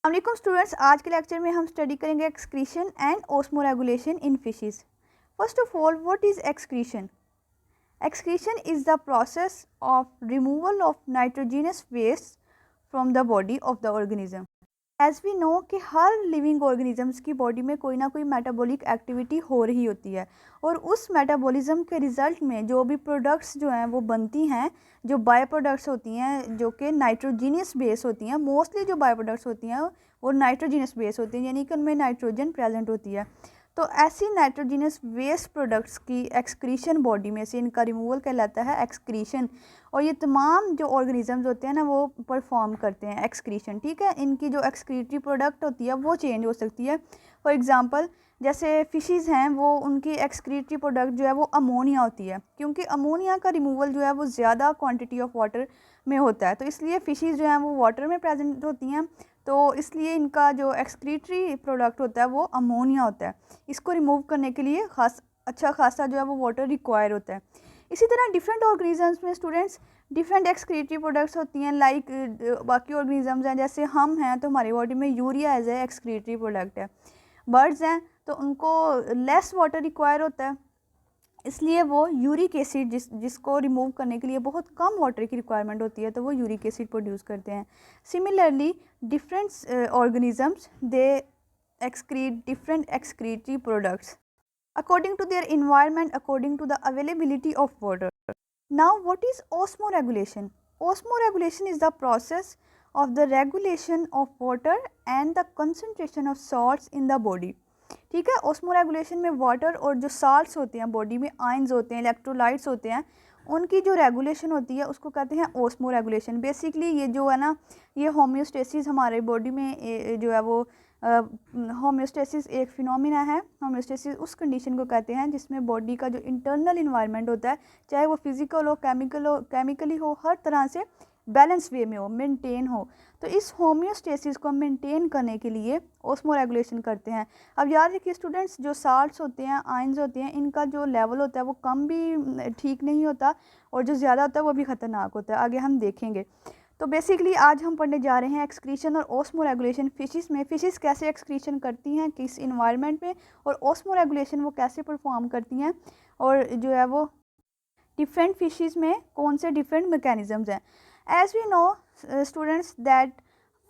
अस्सलाम स्टूडेंट्स, आज के लेक्चर में हम स्टडी करेंगे excretion and osmoregulation in fishes. First of all, what is excretion? Excretion is the process of removal of nitrogenous waste from the body of the organism. As we know कि हर living organisms की body में कोई ना कोई metabolic activity हो रही होती है और उस मेटाबॉलिज्म के रिज़ल्ट में जो भी प्रोडक्ट्स जो हैं वो बनती हैं, जो बाय प्रोडक्ट्स होती हैं जो कि नाइट्रोजीनियस बेस होती हैं। मोस्टली जो बाय प्रोडक्ट्स होती हैं वो नाइट्रोजीनियस बेस होती हैं, यानी कि उनमें नाइट्रोजन प्रेजेंट होती है। तो ऐसी नाइट्रोजीनियस वेस्ट प्रोडक्ट्स की एक्सक्रीशन बॉडी में से इनका रिमूवल कहलाता है एक्सक्रीशन। और ये तमाम जो ऑर्गेनिजम्स होते हैं ना वो परफॉर्म करते हैं एक्सक्रीशन। ठीक है, इनकी जो एक्सक्रीटरी प्रोडक्ट होती है वो चेंज हो सकती है। फॉर एग्जांपल जैसे फिशेस हैं, वो उनकी एक्सक्रीटरी प्रोडक्ट जो है वो अमोनिया होती है, क्योंकि अमोनिया का रिमूवल जो है वो ज़्यादा क्वांटिटी ऑफ वाटर में होता है, तो इसलिए फिशेस जो हैं वो वाटर में प्रेजेंट होती हैं, तो इसलिए इनका जो एक्सक्रीटरी प्रोडक्ट होता है वो अमोनिया होता है। इसको रिमूव करने के लिए अच्छा खासा जो है वो वाटर रिक्वायर होता है। इसी तरह डिफरेंट ऑर्गेनिजम्स में स्टूडेंट्स डिफरेंट एक्सक्रीटरी प्रोडक्ट्स होती हैं। लाइक बाकी ऑर्गेनिजम्स हैं, जैसे हम हैं तो हमारी बॉडी में urea as a excretory product है। बर्ड्स हैं तो उनको लेस वाटर रिक्वायर होता है, इसलिए वो यूरिक एसिड जिसको रिमूव करने के लिए बहुत कम वाटर की रिक्वायरमेंट होती है, तो वो यूरिक एसिड प्रोड्यूस करते हैं। Similarly different organisms they excrete different excretory products according to their environment, according to the availability of water. Now, what is osmoregulation? Osmoregulation is the process of the regulation of water and the concentration of salts in the body. ठीक है, ओस्मोरेगुलेशन में water और जो salts होते हैं body में, ions होते हैं, इलेक्ट्रोलाइट्स होते हैं, उनकी जो रेगुलेशन होती है उसको कहते हैं ओस्मोरेगुलेशन। बेसिकली ये जो है ना, ये होम्योस्टेसिस हमारे बॉडी में जो है वो होम्योस्टेसिस एक फिनोमिना है। होम्योस्टेसिस उस कंडीशन को कहते हैं जिसमें बॉडी का जो इंटरनल इन्वायरमेंट होता है, चाहे वो फिज़िकल हो, केमिकली हो, हर तरह से बैलेंस वे में हो, मेंटेन हो। तो इस होम्योस्टेसिस को मेंटेन करने के लिए ओस्मोरेगुलेशन करते हैं। अब याद रखिए स्टूडेंट्स, जो साल्ट्स होते हैं, आयंस होते हैं, इनका जो लेवल होता है वो कम भी ठीक नहीं होता और जो ज़्यादा होता है वो भी ख़तरनाक होता है, आगे हम देखेंगे। तो बेसिकली आज हम पढ़ने जा रहे हैं एक्सक्रीशन और ओस्मोरेगुलेशन फिशेस में। फिशेस कैसे एक्सक्रीशन करती हैं, किस इन्वायरमेंट में, और ओस्मोरेगुलेशन वो कैसे परफॉर्म करती हैं, और जो है वो डिफरेंट फिशेस में कौन से डिफरेंट मैकेनिज्म्स हैं। As we know students that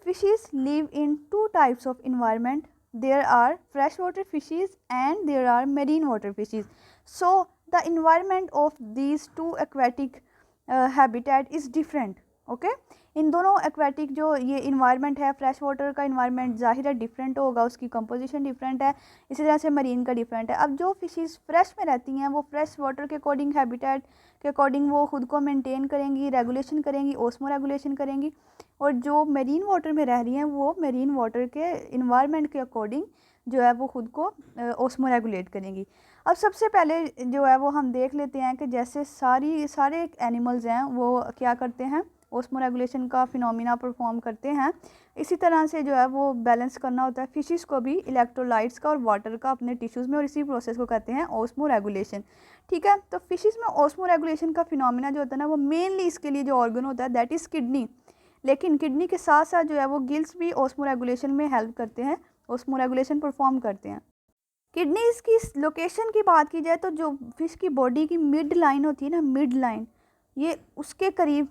fishes live in two types of environment. There are fresh water fishes and there are marine water fishes. So the environment of these two aquatic habitat is different. Okay, इन दोनों aquatic जो ये environment है, fresh water का environment ज़ाहिर है different होगा, उसकी कंपोजिशन डिफरेंट है, इसी तरह से मरीन का डिफरेंट है। अब जो फिशेस फ्रेश में रहती हैं वो फ्रेश वाटर के अकॉर्डिंग, हैबिटेट के अकॉर्डिंग वो खुद को मेंटेन करेंगी, रेगुलेशन करेंगी, ओस्मो रेगुलेशन करेंगी। और जो मरीन वाटर में रह रही हैं वो मरीन वाटर के इन्वायरमेंट के अकॉर्डिंग जो है वो खुद को ओस्मो रेगुलेट करेंगी। अब सबसे पहले जो है वो हम देख लेते हैं कि जैसे सारे एनिमल्स हैं वो क्या करते हैं, ओस्मोरेगुलेशन का फिनोमिना परफॉर्म करते हैं। इसी तरह से जो है वो बैलेंस करना होता है फिशेस को भी, इलेक्ट्रोलाइट्स का और वाटर का अपने टिश्यूज़ में, और इसी प्रोसेस को कहते हैं ओस्मोरेगुलेशन। ठीक है, तो फिशेस में ओस्मोरेगुलेशन का फिनोमिना जो होता है ना, वो मेनली इसके लिए जो ऑर्गन होता है दैट इज़ किडनी। लेकिन किडनी के साथ साथ जो है वो गिल्स भी ओस्मोरेगुलेशन में हेल्प करते हैं, ओस्मोरेगुलेशन परफॉर्म करते हैं। किडनीज़ की लोकेशन की बात की जाए तो जो फिश की बॉडी की मिड लाइन होती है ना, मिड लाइन, ये उसके करीब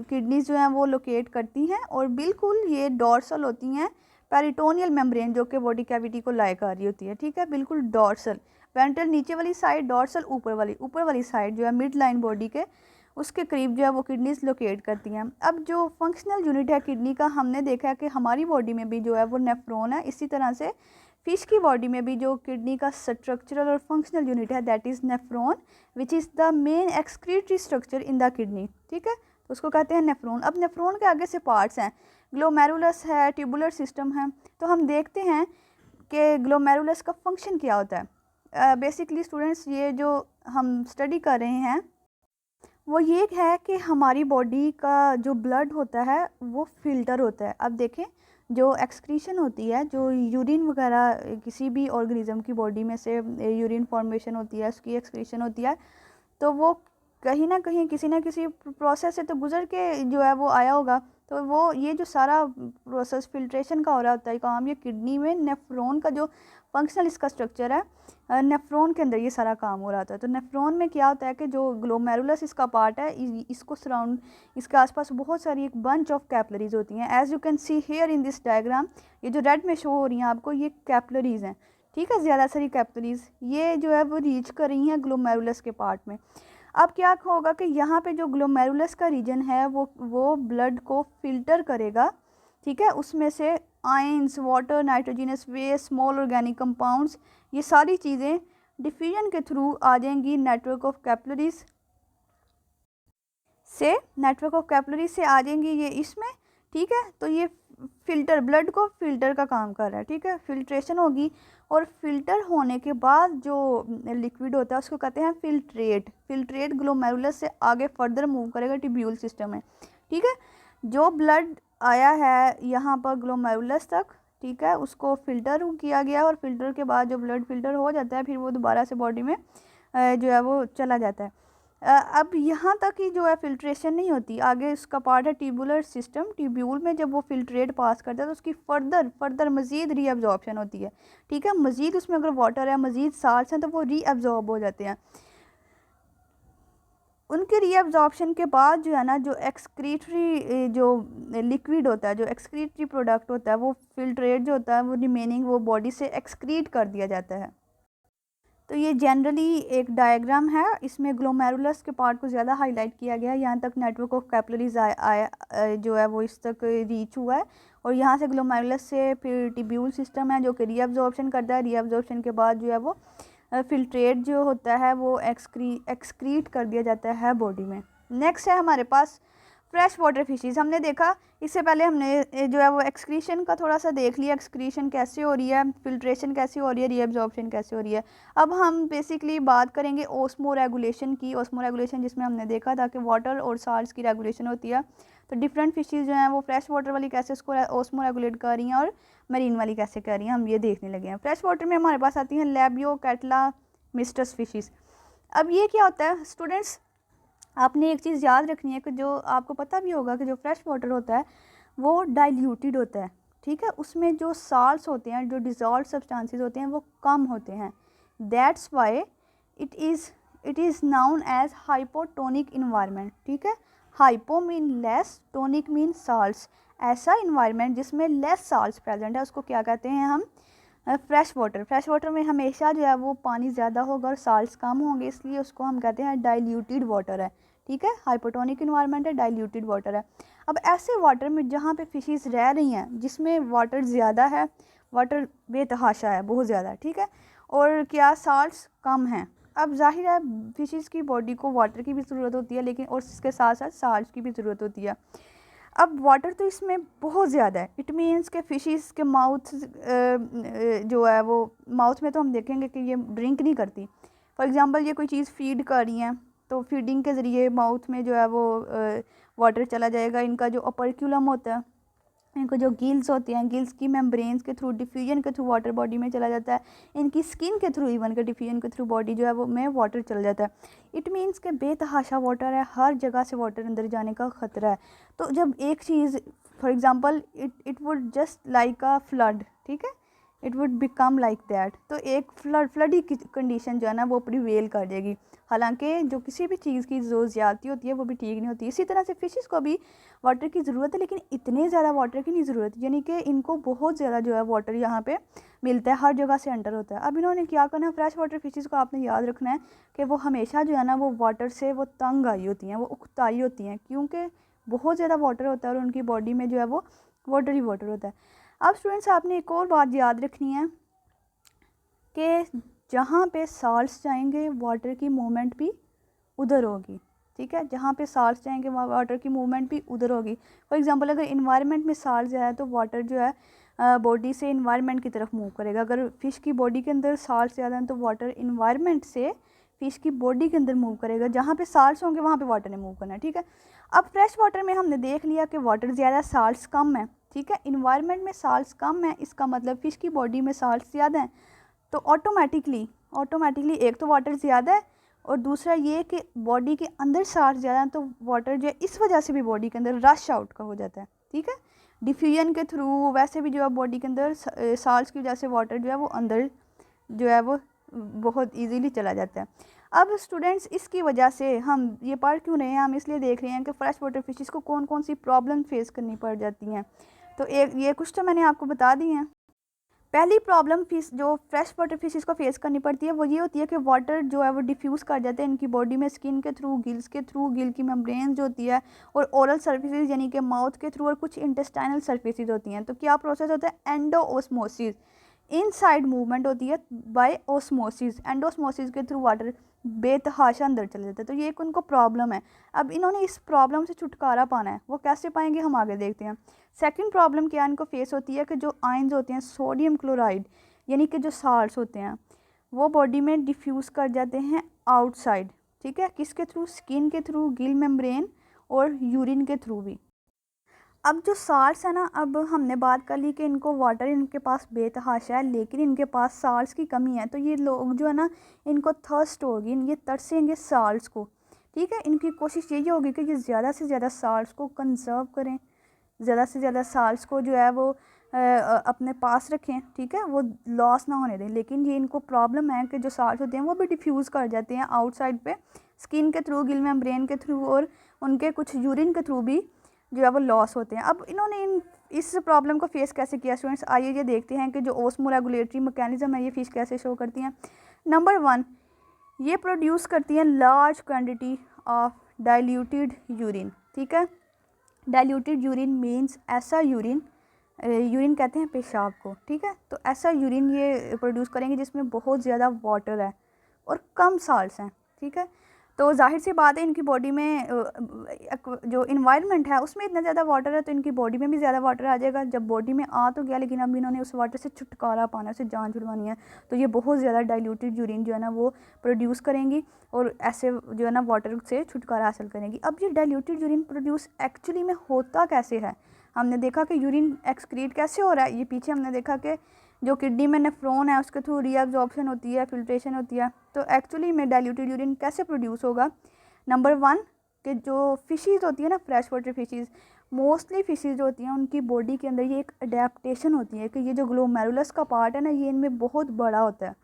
किडनीज जो हैं वो लोकेट करती हैं, और बिल्कुल ये डॉर्सल होती हैं, पेरिटोनियल मेम्ब्रेन जो कि बॉडी कैविटी को लाई कर रही होती है। ठीक है, बिल्कुल डॉर्सल, वेंट्रल नीचे वाली साइड, डॉर्सल ऊपर वाली साइड जो है मिड लाइन बॉडी के, उसके करीब जो है वो किडनीज लोकेट करती हैं। अब जो फंक्शनल यूनिट है किडनी का, हमने देखा है कि हमारी बॉडी में भी जो है वो नेफ्रॉन है। इसी तरह से फिश की बॉडी में भी जो किडनी का स्ट्रक्चरल और फंक्शनल यूनिट है that is nephron, which is the main excretory structure in the kidney. ठीक है, तो उसको कहते हैं नेफ्रॉन। अब नेफ्रॉन के आगे से पार्ट्स हैं, ग्लोमेरुलस है, ट्यूबुलर सिस्टम है। तो हम देखते हैं कि ग्लोमेरुलस का फंक्शन क्या होता है। बेसिकली स्टूडेंट्स, ये जो हम स्टडी कर रहे हैं वो ये है कि हमारी बॉडी का जो ब्लड होता है वो फिल्टर होता है। अब देखें, जो एक्सक्रीशन होती है, जो यूरिन वगैरह किसी भी ऑर्गेनिज्म की बॉडी में से यूरिन फॉर्मेशन होती है, उसकी एक्सक्रीशन होती है, तो वो कहीं ना कहीं किसी ना किसी प्रोसेस से तो गुजर के जो है वो आया होगा। तो वो ये जो सारा प्रोसेस फिल्ट्रेशन का हो रहा होता है काम, ये किडनी में नेफ्रॉन का जो फंक्शनल इसका स्ट्रक्चर है, नेफ्रॉन के अंदर ये सारा काम हो रहा होता है। तो नेफ्रॉन में क्या होता है कि जो ग्लोमेरुलस इसका पार्ट है, इसको सराउंड, इसके आसपास बहुत सारी एक बंच ऑफ कैपलरीज होती हैं। As you can see here in this diagram, ये जो रेड में शो हो रही हैं आपको, ये कैपलरीज हैं, ठीक है, ज़्यादा सारी कैपलरीज ये जो है वो रीच कर रही हैं ग्लोमेरुलस के पार्ट में। अब क्या होगा कि यहाँ पे जो ग्लोमेरुलस का रीजन है वो ब्लड को फिल्टर करेगा, ठीक है, उसमें से ions, water, nitrogenous waste, small organic compounds, ये सारी चीज़ें डिफ्यूजन के थ्रू आ जाएंगी नेटवर्क ऑफ कैपिलरीज से आ जाएंगी ये इसमें, ठीक है। तो ये फिल्टर, ब्लड को फिल्टर का काम कर रहा है, ठीक है, फिल्ट्रेशन होगी और फिल्टर होने के बाद जो लिक्विड होता है उसको कहते हैं फिल्ट्रेट ग्लोमेरुलस से आगे फर्दर मूव करेगा ट्यूब्यूल सिस्टम में, ठीक है। जो ब्लड आया है यहाँ पर ग्लोमेरुलस तक, ठीक है, उसको फिल्टर किया गया और फिल्टर के बाद जो ब्लड फिल्टर हो जाता है फिर वो दोबारा से बॉडी में जो है वो चला जाता है। अब यहाँ तक ही जो है फिल्ट्रेशन नहीं होती, आगे उसका पार्ट है ट्यूबुलर सिस्टम। ट्यूब्यूल में जब वो फिल्ट्रेट पास करता है तो उसकी फर्दर मज़ीद रीअब्जॉर्प्शन होती है, ठीक है, मज़ीद उसमें अगर वाटर है, मज़ीद साल्ट्स हैं तो वो रीअब्जॉर्ब हो जाते हैं। उनके रीअब्जॉर्प्शन के बाद जो है ना, जो एक्सक्रीटरी जो लिक्विड होता है, जो एक्सक्रीटरी प्रोडक्ट होता है, वो फिल्ट्रेट जो होता है वो रिमेनिंग वो बॉडी से एक्सक्रीट कर दिया जाता है। तो ये जनरली एक डायग्राम है, इसमें ग्लोमेरुलस के पार्ट को ज़्यादा हाईलाइट किया गया है। यहाँ तक नेटवर्क ऑफ कैपिलरीज आया जो है वो इस तक रीच हुआ है और यहाँ से ग्लोमेरुलस से फिर ट्यूब्यूल सिस्टम है जो कि रीअब्जॉर्प्शन करता है। रीअब्जॉर्प्शन के बाद जो है वो फिल्ट्रेट जो होता है वो एक्सक्रीट कर दिया जाता है बॉडी में। नेक्स्ट है हमारे पास फ्रेश वाटर फिशेस। हमने देखा इससे पहले, हमने जो है वो एक्सक्रीशन का थोड़ा सा देख लिया, एक्सक्रीशन कैसे हो रही है, फिल्ट्रेशन कैसे हो रही है, रीअब्जॉर्प्शन कैसे हो रही है। अब हम बेसिकली बात करेंगे ओस्मो रेगुलेशन की। ओस्मो रेगुलेशन जिसमें हमने देखा था कि वाटर और साल्ट्स की रेगुलेशन होती है। तो डिफरेंट फिशेस जो हैं वो फ्रेश वाटर वाली कैसे उसको ओस्मो रेगुलेट कर रही हैं और मरीन वाली कैसे कर रही हैं, हम ये देखने लगे हैं। फ्रेश वाटर में हमारे पास आती हैं लैबियो, कैटला, मिस्टस फिशेस। अब ये क्या होता है स्टूडेंट्स, आपने एक चीज़ याद रखनी है कि जो आपको पता भी होगा कि जो फ्रेश वाटर होता है वो डाइल्यूटेड होता है, ठीक है, उसमें जो साल्ट्स होते हैं, जो डिज़ोल्व सब्सटेंसेस होते हैं वो कम होते हैं। That's why it is known as hypotonic environment, ठीक है। Hypo mean less, tonic mean salts. ऐसा इन्वायरमेंट जिसमें लेस साल्ट्स प्रेजेंट है उसको क्या कहते हैं हम, फ्रेश वाटर। फ्रेश वाटर में हमेशा जो है वो पानी ज़्यादा होगा और साल्ट्स कम होंगे, इसलिए उसको हम कहते हैं डाइल्यूटेड वाटर है, ठीक है। हाइपोटोनिक इन्वायरमेंट है, डाइल्यूटेड वाटर है। अब ऐसे वाटर में जहाँ पे फिशेस रह रही हैं जिसमें वाटर ज़्यादा है, वाटर बेतहाशा है, बहुत ज़्यादा, ठीक है, और क्या साल्ट्स कम हैं। अब जाहिर है फिशेस की बॉडी को वाटर की भी ज़रूरत होती है, लेकिन और इसके साथ साथ साल्ट्स की भी ज़रूरत होती है। अब वाटर तो इसमें बहुत ज़्यादा है, इट मीन्स के फिशेस के माउथ जो है वो माउथ में तो हम देखेंगे कि ये ड्रिंक नहीं करती। फॉर एग्जांपल ये कोई चीज़ फीड कर रही हैं तो फीडिंग के ज़रिए माउथ में जो है वो वाटर चला जाएगा। इनका जो अपर्क्यूलम होता है, इनको जो गिल्स होती हैं, गिल्स की मेम्ब्रेन्स के थ्रू, डिफ्यूजन के थ्रू वाटर बॉडी में चला जाता है। इनकी स्किन के थ्रू, इवन के डिफ्यूजन के थ्रू बॉडी जो है वो में वाटर चला जाता है। इट मीन्स के बेतहाशा वाटर है, हर जगह से वाटर अंदर जाने का ख़तरा है। तो जब एक चीज़ for example it would just like a flood, ठीक है, it would become like that. तो एक फ्लडी कंडीशन जो है ना वो प्रिवेल कर जाएगी। हालांकि जो किसी भी चीज़ की जो ज़्यादती होती है वो भी ठीक नहीं होती। इसी तरह से फिशेस को भी वाटर की ज़रूरत है, लेकिन इतने ज़्यादा वाटर की नहीं ज़रूरत, यानी कि इनको बहुत ज़्यादा जो है वाटर यहाँ पे मिलता है, हर जगह से एंटर होता है। अब इन्होंने क्या करना है, फ्रेश वाटर फिशेस को आपने याद रखना है कि वो हमेशा जो है ना वो वाटर से वो तंग आई होती हैं, वो उकताई होती हैं, क्योंकि बहुत ज़्यादा वाटर होता है और उनकी बॉडी में जो है वो वाटर ही वाटर होता है। अब स्टूडेंट्स आपने एक और बात याद रखनी है कि जहाँ पे साल्ट्स जाएंगे वाटर की मूवमेंट भी उधर होगी, ठीक है, जहाँ पे साल्ट्स जाएंगे वहाँ वाटर की मूवमेंट भी उधर होगी। फॉर एग्जांपल अगर इन्वायरमेंट में साल्ट है तो वाटर जो है बॉडी से इन्वायरमेंट की तरफ मूव करेगा। अगर फ़िश की बॉडी के अंदर साल्ट ज़्यादा हैं तो वाटर इन्वायरमेंट से फ़िश की बॉडी के अंदर मूव करेगा, जहाँ पे साल्ट्स होंगे वहाँ पे वाटर ने मूव करना है, ठीक है। अब फ्रेश वाटर में हमने देख लिया कि वाटर ज़्यादा, साल्ट्स कम है, ठीक है। इन्वायरमेंट में साल्ट्स कम है, इसका मतलब फ़िश की बॉडी में साल्ट्स ज़्यादा हैं, तो ऑटोमेटिकली एक तो वाटर ज़्यादा है और दूसरा ये कि बॉडी के अंदर साल्ट ज़्यादा है तो वाटर जो है इस वजह से भी बॉडी के अंदर रश आउट का हो जाता है, ठीक है। डिफ्यूजन के थ्रू वैसे भी जो है बॉडी के अंदर साल्ट की वजह से वाटर जो है वो अंदर जो है वो बहुत इजीली चला जाता है। अब स्टूडेंट्स इसकी वजह से हम ये पढ़ क्यों रहे हैं, हम इसलिए देख रहे हैं कि फ्रेश वाटर फिशेस को कौन कौन सी प्रॉब्लम फेस करनी पड़ जाती हैं। तो एक ये कुछ तो मैंने आपको बता दी हैं। पहली प्रॉब्लम फिश जो फ्रेश वाटर फिशेस को फेस करनी पड़ती है वो ये होती है कि वाटर जो है वो डिफ्यूज़ कर जाते हैं इनकी बॉडी में स्किन के थ्रू, गिल्स के थ्रू, गिल की मेम्ब्रेन जो होती है, और ओरल सर्फेसिस यानी कि माउथ के थ्रू, और कुछ इंटेस्टाइनल सर्फेसिस होती हैं। तो क्या प्रोसेस होता है, एंडोऑस्मोसिस, इनसाइड मूवमेंट होती है बाय ऑस्मोसिस, एंडोऑस्मोसिस के थ्रू वाटर बेतहाशा अंदर चले जाता है। तो ये एक उनको प्रॉब्लम है। अब इन्होंने इस प्रॉब्लम से छुटकारा पाना है, वो कैसे पाएंगे हम आगे देखते हैं। सेकंड प्रॉब्लम क्या इनको फेस होती है कि जो आयंस होते हैं सोडियम क्लोराइड यानी कि जो साल्ट्स होते हैं वो बॉडी में डिफ्यूज़ कर जाते हैं आउटसाइड, ठीक है, किसके थ्रू, स्किन के थ्रू, गिल मेम्ब्रेन और यूरिन के थ्रू भी। अब जो साल्ट्स है ना, अब हमने बात कर ली कि इनको वाटर इनके पास बेतहाशा है लेकिन इनके पास साल्ट्स की कमी है, तो ये लोग जो है ना इनको थर्स्ट होगी, ये तरसेंगे साल्ट्स को, ठीक है। इनकी कोशिश यही होगी कि ये ज़्यादा से ज़्यादा साल्ट्स को कंजर्व करें, ज़्यादा से ज़्यादा साल्ट्स को जो है वो अपने पास रखें, ठीक है, वो लॉस ना होने दें। लेकिन ये इनको प्रॉब्लम है कि जो साल्ट्स होते हैं वो भी डिफ्यूज़ कर जाते हैं आउटसाइड पे, स्किन के थ्रू, गिल मेम्ब्रेन के थ्रू, और उनके कुछ यूरिन के थ्रू भी जो है वो लॉस होते हैं। अब इन्होंने इस प्रॉब्लम को फेस कैसे किया स्टूडेंट्स, आइए ये देखते हैं कि जो ओस्मोरेगुलेटरी मैकेनिज्म है ये फिश कैसे शो करती हैं। नंबर 1, ये प्रोड्यूस करती हैं large quantity of diluted urine, ठीक है। डाइल्यूटेड यूरिन मीन्स ऐसा यूरिन, यूरिन कहते हैं पेशाब को, ठीक है। तो ऐसा यूरिन ये प्रोड्यूस करेंगे जिसमें बहुत ज़्यादा वाटर है और कम साल्ट्स हैं, ठीक है। तो जाहिर सी बात है इनकी बॉडी में जो इन्वायरमेंट है उसमें इतना ज़्यादा वाटर है तो इनकी बॉडी में भी ज़्यादा वाटर आ जाएगा। जब बॉडी में आ तो गया लेकिन अब इन्होंने उस वाटर से छुटकारा पाना, उसे जान छुड़वानी है, तो ये बहुत ज़्यादा डाइल्यूटेड यूरिन जो है ना वो प्रोड्यूस करेंगी और ऐसे जो है ना वाटर से छुटकारा हासिल करेंगी। अब ये डाइल्यूटेड यूरिन प्रोड्यूस एक्चुअली में होता कैसे है, हमने देखा कि यूरिन एक्सक्रीट कैसे हो रहा है, ये पीछे हमने देखा कि जो किडनी में नेफ्रॉन है उसके थ्रू रीअब्जॉर्प्शन होती है, फिल्ट्रेशन होती है। तो एक्चुअली में डाइल्यूटेड यूरिन कैसे प्रोड्यूस होगा। नंबर 1 कि जो फिशेस होती है ना, fresh water fishes, mostly fishes जो होती हैं उनकी बॉडी के अंदर ये एक अडेप्टेशन होती है कि ये जो ग्लोमेरुलस का पार्ट है ना ये इनमें बहुत बड़ा होता है,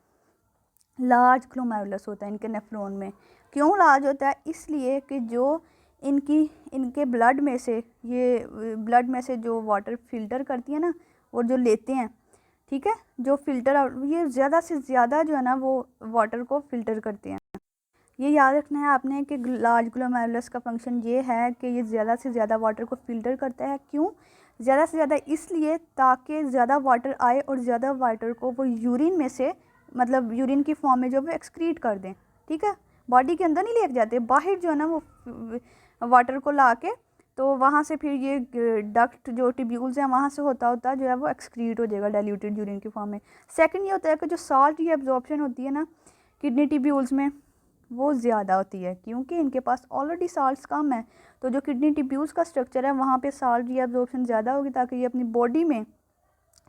लार्ज ग्लोमेरुलस होता है इनके नेफ्रॉन में। क्यों लार्ज होता है, इसलिए कि जो इनके ब्लड में से जो वाटर फिल्टर करती है ना और जो लेते हैं, ठीक है, जो फिल्टर ये ज़्यादा से ज़्यादा जो है ना वो वाटर को फिल्टर करते हैं। ये याद रखना है आपने कि लार्ज ग्लोमेरुलस का फंक्शन ये है कि ये ज़्यादा से ज़्यादा वाटर को फिल्टर करता है। क्यों ज़्यादा से ज़्यादा, इसलिए ताकि ज़्यादा वाटर आए और ज़्यादा वाटर को वो यूरिन में से, मतलब यूरिन की फॉर्म में जो वो एक्सक्रीट कर दें, ठीक है। बॉडी के अंदर नहीं लेके जाते, बाहर जो है ना वो वाटर को ला के, तो वहाँ से फिर ये डक्ट जो टिब्यूल्स हैं वहाँ से होता जो है वो एक्सक्रीट हो जाएगा डाइल्यूटेड यूरिन की फॉर्म में। सेकंड ये होता है कि जो साल्ट की एब्जॉर्प्शन होती है ना किडनी टिब्यूल्स में वो ज़्यादा होती है क्योंकि इनके पास ऑलरेडी साल्ट्स कम है। तो जो किडनी टिब्यूल्स का स्ट्रक्चर है वहाँ पे साल्ट रीअब्जॉर्प्शन ज़्यादा होगी ताकि ये अपनी बॉडी में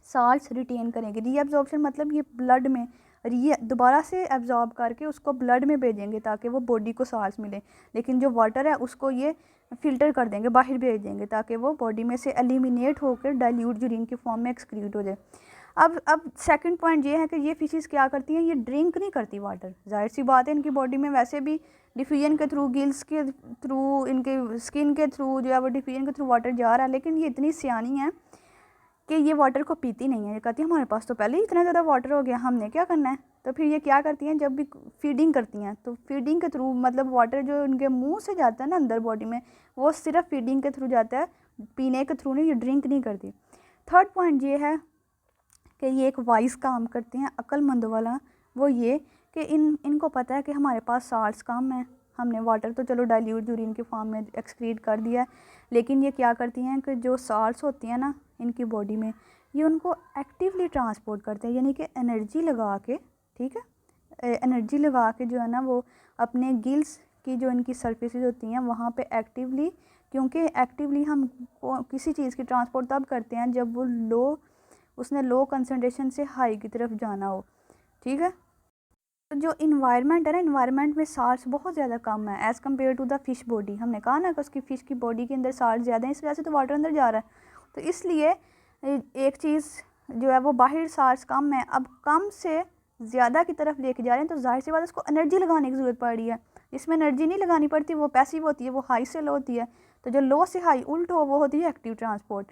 साल्ट्स रिटेन करेंगे। रीअब्जॉर्प्शन मतलब ये ब्लड में दोबारा से एब्जॉर्ब करके उसको ब्लड में भेजेंगे ताकि वो बॉडी को साल्ट्स मिले। लेकिन जो वाटर है उसको ये फ़िल्टर कर देंगे, बाहर भेज देंगे ताकि वो बॉडी में से एलिमिनेट होकर डाइल्यूट यूरिन की फॉर्म में एक्सक्रीट हो जाए। अब सेकंड पॉइंट ये है कि ये फिशेस क्या करती हैं, ये ड्रिंक नहीं करती वाटर। जाहिर सी बात है इनकी बॉडी में वैसे भी डिफ्यूजन के थ्रू, गिल्स के थ्रू, इनके स्किन के थ्रू जो है वो डिफ्यूजन के थ्रू वाटर जा रहा है, लेकिन ये इतनी सियानी है कि ये वाटर को पीती नहीं है। ये कहती है हमारे पास तो पहले ही इतना ज़्यादा वाटर हो गया, हमने क्या करना है। तो फिर ये क्या करती हैं, जब भी फीडिंग करती हैं तो फीडिंग के थ्रू, मतलब वाटर जो इनके मुंह से जाता है ना अंदर बॉडी में, वो सिर्फ फीडिंग के थ्रू जाता है, पीने के थ्रू नहीं, ये ड्रिंक नहीं करती। थर्ड पॉइंट ये है कि ये एक वाइज काम करती हैं, अक्लमंद वाला, वो ये कि इनको पता है कि हमारे पास साल्ट्स कम है, हमने वाटर तो चलो डाइल्यूट यूरिन की फॉर्म में एक्सक्रीट कर दिया है, लेकिन ये क्या करती हैं कि जो साल्ट्स होती हैं ना इनकी बॉडी में, ये उनको एक्टिवली ट्रांसपोर्ट करते हैं, यानी कि एनर्जी लगा के, ठीक है, एनर्जी लगा के जो है ना वो अपने गिल्स की जो इनकी सर्फेसिस होती हैं वहाँ पे एक्टिवली, क्योंकि एक्टिवली हम किसी चीज़ की ट्रांसपोर्ट तब करते हैं जब वो उसने लो कंसनट्रेशन से हाई की तरफ जाना हो, ठीक है। तो जो इन्वायरमेंट है ना, इन्वायरमेंट में साल्ट्स बहुत ज़्यादा कम है as compare to the fish body. हमने कहा ना कि उसकी फ़िश की बॉडी के अंदर साल्ट ज़्यादा है, इस वजह से तो वाटर अंदर जा रहा है। तो इसलिए एक चीज़ जो है वो बाहर साल्ट्स कम है, अब कम से ज़्यादा की तरफ लेके जा रहे हैं, तो जाहिर सी बात है उसको एनर्जी लगाने की ज़रूरत पड़ रही है। इसमें एनर्जी नहीं लगानी पड़ती, वो पैसिव होती है, वो हाई से लो होती है। तो जो लो से हाई उल्ट हो वो होती है एक्टिव ट्रांसपोर्ट।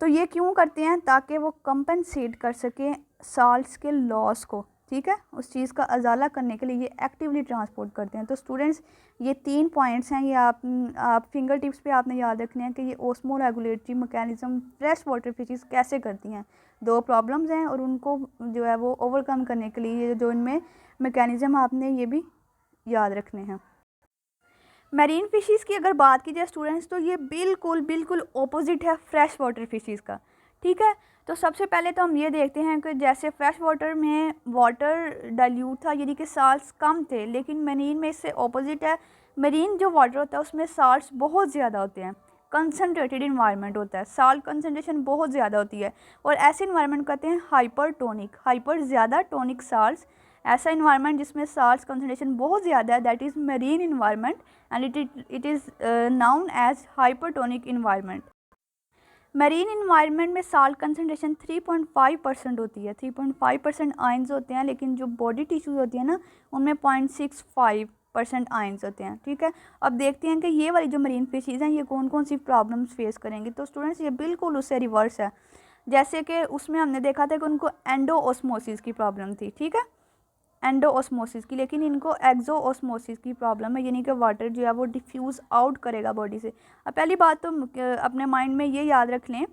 तो ये क्यों करते हैं? ताकि वो कंपनसेट कर सकें साल्ट्स के लॉस को, ठीक है, उस चीज़ का अजाला करने के लिए ये एक्टिवली ट्रांसपोर्ट करते हैं। तो स्टूडेंट्स ये 3 पॉइंट्स हैं, ये आप फिंगर टिप्स पे आपने याद रखने हैं कि ये osmo regulatory mechanism fresh water fishes कैसे करती हैं। 2 प्रॉब्लम्स हैं और उनको जो है वो ओवरकम करने के लिए जो इनमें मैकेनिज्म आपने ये भी याद रखने हैं। मैरीन फिशेस की अगर बात की जाए स्टूडेंट्स, तो ये बिल्कुल ऑपोजिट है फ्रेश वाटर फिशेस का, ठीक है। तो सबसे पहले तो हम ये देखते हैं कि जैसे फ्रेश वाटर में वाटर डाइल्यूट था, यानी कि साल्ट्स कम थे, लेकिन मैरीन में इससे ऑपोजिट है। मैरीन जो वाटर होता है उसमें साल्ट्स बहुत ज़्यादा होते हैं, कंसनट्रेटेड इन्वायरमेंट होता है, साल्ट कंसनट्रेशन बहुत ज़्यादा होती है, और ऐसे इन्वायरमेंट कहते हैं हाइपरटोनिक, हाइपर ज़्यादा, टोनिक साल्ट्स। ऐसा इन्वायरमेंट जिसमें साल्ट कंसनट्रेशन बहुत ज़्यादा है, that is marine environment and it is known as hypertonic environment. Marine environment में साल्ट कंसनट्रेशन 3.5% होती है, 3.5% आयंस होते हैं, लेकिन जो बॉडी टिश्यूज़ होती है ना उनमें 0.65% आयंस होते हैं, ठीक है। अब देखते हैं कि ये वाली जो मरीन फिशीज़ हैं ये कौन कौन सी प्रॉब्लम्स फेस करेंगी। तो स्टूडेंट्स ये बिल्कुल उससे रिवर्स है। जैसे कि उसमें हमने देखा था कि उनको एंडोऑस्मोसिस की प्रॉब्लम थी, ठीक है, एंडोऑस्मोसिस की, लेकिन इनको एक्सोऑस्मोसिस की प्रॉब्लम है, यानी कि वाटर जो है वो डिफ्यूज़ आउट करेगा बॉडी से। अब पहली बात तो अपने माइंड में ये याद रख लें,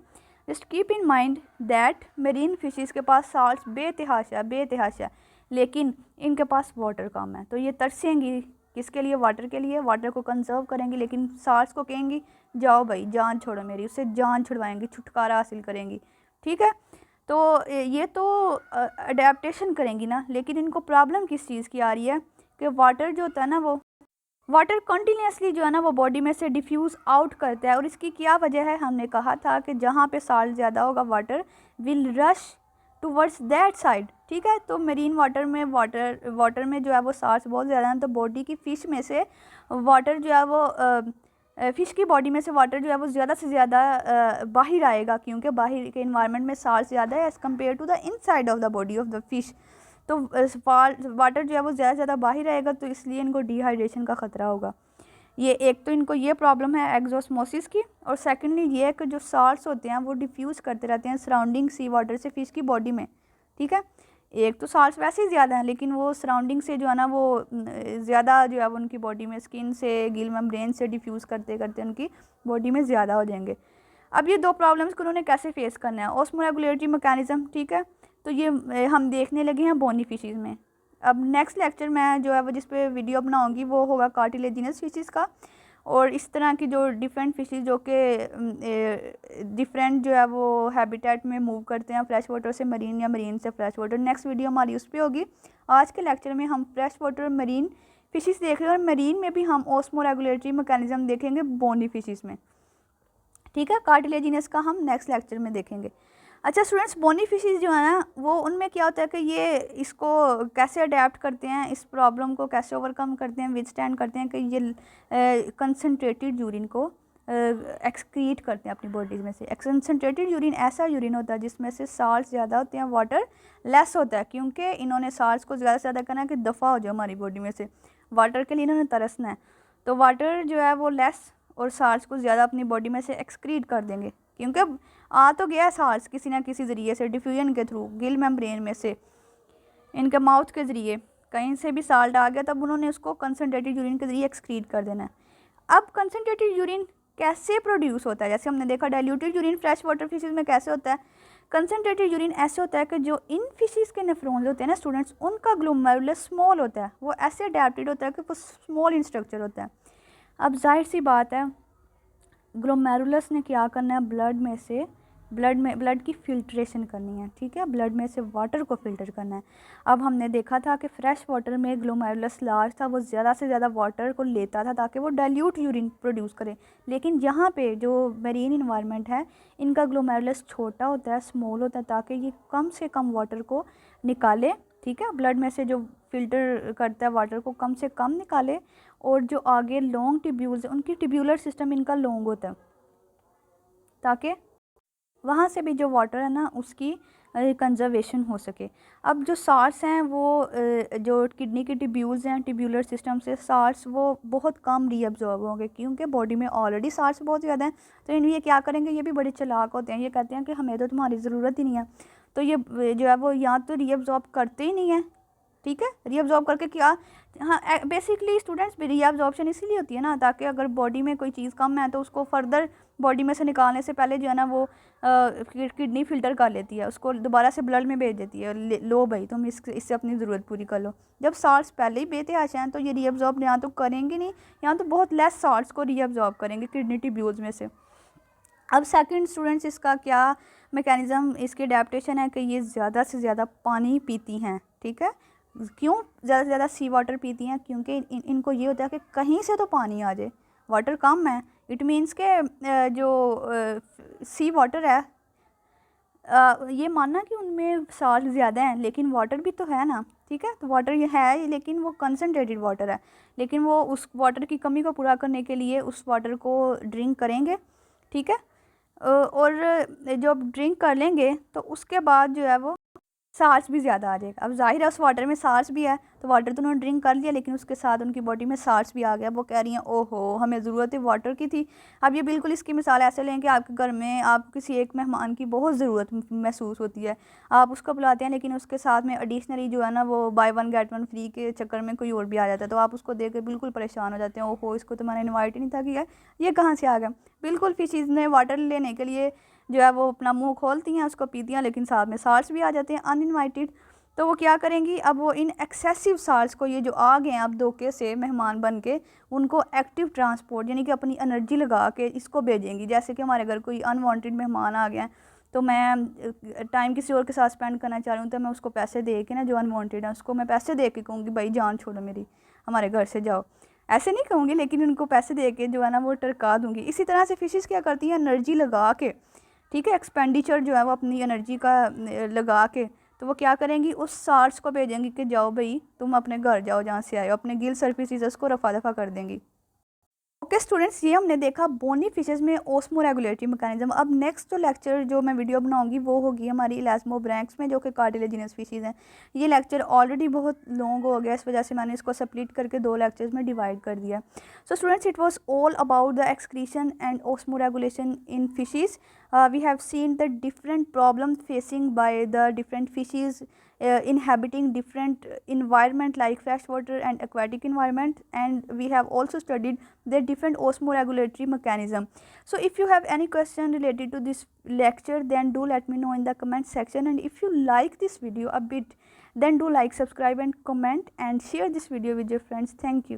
just keep in mind that marine fishes के पास साल्ट्स बेतहाशा, लेकिन इनके पास वाटर कम है। तो ये तरसेंगी किसके लिए? वाटर के लिए, वाटर को कंजर्व करेंगी, लेकिन साल्ट्स को कहेंगी जाओ भाई जान छोड़ो मेरी, उससे जान छुड़वाएंगी, छुटकारा हासिल करेंगी, ठीक है। तो ये तो अडेप्टेशन करेंगी ना, लेकिन इनको प्रॉब्लम किस चीज़ की आ रही है कि वाटर जो होता है ना, वो वाटर कंटिन्यूसली जो है ना वो बॉडी में से डिफ्यूज़ आउट करता है। और इसकी क्या वजह है? हमने कहा था कि जहाँ पे साल्ट ज़्यादा होगा water will rush towards that side, ठीक है। तो मरीन वाटर में जो है वो साल्ट बहुत ज़्यादा है, तो बॉडी की फ़िश में से वाटर जो है वो फ़िश की बॉडी में से वाटर जो है वो ज़्यादा से ज़्यादा बाहर आएगा, क्योंकि बाहर के इन्वायरमेंट में साल्ट ज़्यादा है as compare to the inside of the body of the fish. तो वाटर जो है वो ज़्यादा से ज़्यादा बाहर आएगा, तो इसलिए इनको डिहाइड्रेशन का ख़तरा होगा। ये एक तो इनको ये प्रॉब्लम है एक्सोस्मोसिस की, और सेकेंडली ये है कि जो साल्ट्स होते हैं वो डिफ्यूज़ करते रहते हैं सराउंडिंग सी वाटर से फ़िश की बॉडी में, ठीक है। एक तो साल्ट्स वैसे ही ज़्यादा हैं, लेकिन वो सराउंडिंग से जो है ना वो ज़्यादा जो है वो उनकी बॉडी में स्किन से, गिल मेम्ब्रेन से डिफ्यूज़ करते करते उनकी बॉडी में ज़्यादा हो जाएंगे। अब ये 2 प्रॉब्लम्स को उन्होंने कैसे फेस करना है? ऑस्मोरेगुलेटरी मैकेनिज्म, ठीक है। तो ये हम देखने लगे हैं बोनी फिशेज़ में। अब नेक्स्ट लेक्चर मैं जो है वो जिस पे वीडियो बनाऊंगी वो होगा कार्टिलेजिनस फिशेज़ का, और इस तरह की जो डिफरेंट फिशेज़ जो कि डिफरेंट जो है वो हैबिटेट में मूव करते हैं, फ्रेश वाटर से मरीन या मरीन से फ्रेश वाटर। नेक्स्ट वीडियो हमारी उस पर होगी। आज के लेक्चर में हम फ्रेश वाटर मरीन फिशेज़ देख रहे हैं, और मरीन में भी हम ऑस्मोरेगुलेटरी मैकेनिज्म देखेंगे बोनी फिशेज़ में, ठीक है। कार्टिलेजिनस का हम नेक्स्ट लेक्चर में देखेंगे। अच्छा स्टूडेंट्स, बोनी फिशेज़ जो है ना वो उनमें क्या होता है कि ये इसको कैसे अडेप्ट करते हैं, इस प्रॉब्लम को कैसे ओवरकम करते हैं, विथस्टैंड करते हैं कि ये कंसनट्रेटेड यूरिन को एक्सक्रीट करते हैं अपनी बॉडीज़ में से। कंसनट्रेटेड यूरिन ऐसा यूरिन होता है जिसमें से साल्ट ज़्यादा होते हैं, वाटर लेस होता है, क्योंकि इन्होंने साल्ट को ज़्यादा से ज़्यादा करना है कि दफ़ा हो जाए हमारी बॉडी में से, वाटर के लिए इन्होंने तरसना है। तो वाटर जो है वो लेस और साल्ट को ज़्यादा अपनी बॉडी में से एक्सक्रीट कर देंगे, क्योंकि अब आ तो गया साल्ट किसी ना किसी ज़रिए से, डिफ्यूजन के थ्रू, गिल मेम्ब्रेन में से, इनके माउथ के ज़रिए कहीं से भी साल्ट आ गया, तब उन्होंने उसको कंसनट्रेटेड यूरिन के ज़रिए एक्सक्रीट कर देना है। अब कंसनट्रेटेड यूरिन कैसे प्रोड्यूस होता है? जैसे हमने देखा diluted urine fresh water fishes में कैसे होता है। कंसनट्रेटेड यूरिन ऐसे होता है कि जो इन फिशेज़ के नेफ्रॉन्स होते हैं ना स्टूडेंट्स, उनका ग्लोमेरुलस स्मॉल होता है, वो ऐसे अडेप्टेड होता है कि वो स्मॉल इन स्ट्रक्चर होता है। अब जाहिर सी बात है ग्लोमेरुलस ने क्या करना है, ब्लड की फ़िल्ट्रेशन करनी है, ठीक है, ब्लड में से वाटर को फ़िल्टर करना है। अब हमने देखा था कि फ्रेश वाटर में ग्लोमेरुलस लार्ज था, वो ज़्यादा से ज़्यादा वाटर को लेता था ताकि वो डाइल्यूट यूरिन प्रोड्यूस करे, लेकिन यहाँ पे जो मरीन इन्वायरमेंट है इनका ग्लोमेरुलस छोटा होता है, स्मॉल होता है, ताकि ये कम से कम वाटर को निकाले ठीक है, ब्लड में से जो फिल्टर करता है वाटर को कम से कम निकाले, और जो आगे लॉन्ग ट्यूब्यूल्स हैं उनकी ट्यूब्यूलर सिस्टम इनका लॉन्ग होता है, ताकि वहाँ से भी जो वाटर है ना उसकी कंजर्वेशन हो सके। अब जो सार्स हैं वो जो किडनी की ट्यूब्यूल्स हैं, ट्यूब्यूलर सिस्टम से सार्स वो बहुत कम रीअब्जॉर्ब होंगे, क्योंकि बॉडी में ऑलरेडी सार्स बहुत ज़्यादा हैं। तो ये क्या करेंगे, ये भी बड़े चालाक होते हैं, ये कहते हैं कि हमें तो तुम्हारी ज़रूरत ही नहीं है, तो ये जो है वो यहाँ तो रीअब्जॉर्ब करते ही नहीं है। ठीक है, रीअब्जॉर्ब करके क्या, हाँ बेसिकली स्टूडेंट्स रीअब्जॉर्प्शन इसीलिए होती है ना, ताकि अगर बॉडी में कोई चीज़ कम है तो उसको फर्दर बॉडी में से निकालने से पहले जो है ना वो किडनी फिल्टर कर लेती है, उसको दोबारा से ब्लड में भेज देती है, लो भाई तुम इससे अपनी ज़रूरत पूरी कर लो। जब साल्ट्स पहले ही बेतहाशा हैं तो ये रीअब्जॉर्ब यहाँ तो करेंगे नहीं, यहाँ तो बहुत लेस साल्ट्स को रीअब्जॉर्ब करेंगे किडनी ट्यूब्यूल्स में से। अब सेकंड स्टूडेंट्स, इसका क्या मैकेनिज़्म, इसकी अडेप्टेशन है कि ये ज़्यादा से ज़्यादा पानी पीती हैं। ठीक है, क्यों ज़्यादा से ज़्यादा सी वाटर पीती हैं, क्योंकि इनको ये होता है कि कहीं से तो पानी आ जाए, वाटर कम है, इट मीन्स के जो सी वाटर है, ये मानना कि उनमें साल्ट ज़्यादा हैं लेकिन वाटर भी तो है ना। ठीक है, तो वाटर ये है लेकिन वो कंसनट्रेटेड वाटर है, लेकिन वो उस वाटर की कमी को पूरा करने के लिए उस वाटर को ड्रिंक करेंगे। ठीक है, और जब ड्रिंक कर लेंगे तो उसके बाद जो है वो साल्ट्स भी ज़्यादा आ जाएगा। अब जाहिर है उस वाटर में साल्ट्स भी है, तो वाटर तो उन्होंने ड्रिंक कर लिया लेकिन उसके साथ उनकी बॉडी में साल्ट्स भी आ गया। वो कह रही हैं ओहो हमें ज़रूरत है वाटर की थी। अब ये बिल्कुल इसकी मिसाल ऐसे लें कि आपके घर में आप किसी एक मेहमान की बहुत ज़रूरत महसूस होती है, आप उसको बुलाते हैं लेकिन उसके साथ में एडिशनली जो है ना वो by one get one free के चक्कर में कोई और भी आ जाता है, तो आप उसको देख के बिल्कुल परेशान हो जाते हैं, ओहो इसको तो मैंने इन्वाइट ही नहीं था किया, ये कहाँ से आ गया। बिल्कुल फिशेज़ ने वाटर लेने के लिए जो है वो अपना मुंह खोलती हैं, उसको पीती हैं, लेकिन साथ में साल्ट्स भी आ जाते हैं अनइनवाइटेड। तो वो क्या करेंगी, अब वो इन एक्सेसिव साल्ट्स को, ये जो आ गए हैं अब धोखे से मेहमान बन के, उनको एक्टिव ट्रांसपोर्ट यानी कि अपनी एनर्जी लगा के इसको भेजेंगी। जैसे कि हमारे घर कोई अनवांटेड मेहमान आ गया है, तो मैं टाइम किसी और के साथ स्पेंड करना चाह रही हूँ, तो मैं उसको पैसे दे के ना, जो अनवांटेड है उसको मैं पैसे दे के कहूँगी भाई जान छोड़ो मेरी, हमारे घर से जाओ, ऐसे नहीं कहूँगी लेकिन उनको पैसे दे के जो है ना वो टरका दूँगी। इसी तरह से फिशेज़ क्या करती हैं, एनर्जी लगा के, ठीक है, एक्सपेंडिचर जो है वो अपनी एनर्जी का लगा के, तो वो क्या करेंगी, उस सार्स को भेजेंगी कि जाओ भाई तुम अपने घर जाओ जहाँ से आए हो, अपने गिल सर्फिसेस को रफा दफा कर देंगी। ओके स्टूडेंट्स, ये हमने देखा बोनी फिशेज़ में ओस्मोरेगुलेटरी मैकेनिज्म। अब नेक्स्ट जो लेक्चर जो मैं वीडियो बनाऊंगी वो होगी हमारी इलास्मोब्रैंक्स में, जो कि कार्टिलेजिनस फिशेज़ हैं। ये लेक्चर ऑलरेडी बहुत लॉन्ग हो गया, इस वजह से मैंने इसको स्प्लिट करके 2 लेक्चर्स में डिवाइड कर दिया। So students, it was all about the excretion and osmoregulation in fishes. We have seen the different problems facing by the different fishes inhabiting different environment like freshwater and aquatic environment, and we have also studied their different osmoregulatory mechanism. So if you have any question related to this lecture, then do let me know in the comment section, and if you like this video a bit, then do like, subscribe and comment and share this video with your friends. Thank you.